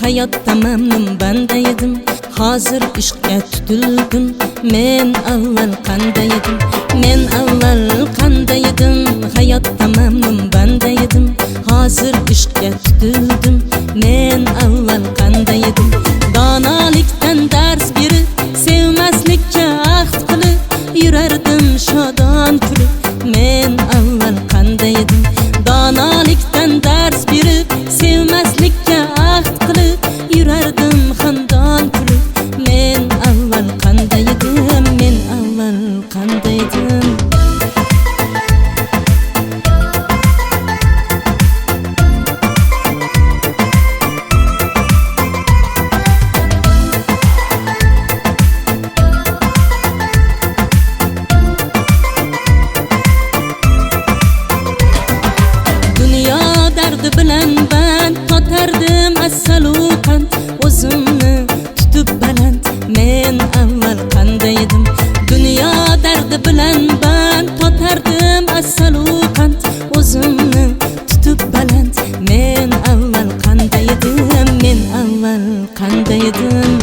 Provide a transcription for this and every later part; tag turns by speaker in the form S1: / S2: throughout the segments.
S1: hayotda mamnun banda edim. Hozir ishqqa tutildim. Men avval qanday edim? Men avval qanday edim? Hayotda mamnun banda edim. Hozir ishqqa tutildim. Men avval qanday edim? Donolikdan dars berib, sevmaslikka ahd qilib yurardim shodon kulib. Men avval qanday edim? Donolikdan dars berib, sevmaslikka ahd qilib yurardim xandon kulib. Men avval qanday edim? Men avval qanday edim? Bilan ben totardim assaluqan o'zimni tutib baland. Men avval qanday edim? Dunyo dardi bilan ben totardim assaluqan o'zimni tutib baland. Men avval qanday edim? Men avval qanday edim?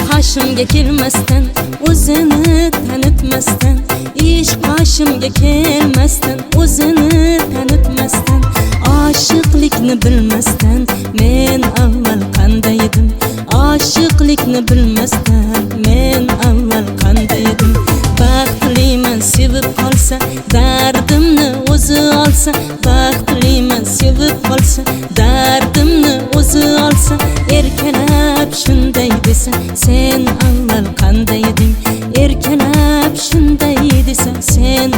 S1: Qoshimga kelmasdan, o'zini tanitmasdan, ish qoshimga kelmasdan, o'zini tanitmasdan, oshiqlikni bilmasdan, men avval qanday edim? Oshiqlikni bilmasdan, men avval qanday edim? Baxtliman sevib qolsa, dardimni o'zi olsa, baxtliman sevib qolsa, dardimni o'zi olsa, erkalab shunday desa, sen avval qanday eding? Erkalab shunday desa, sen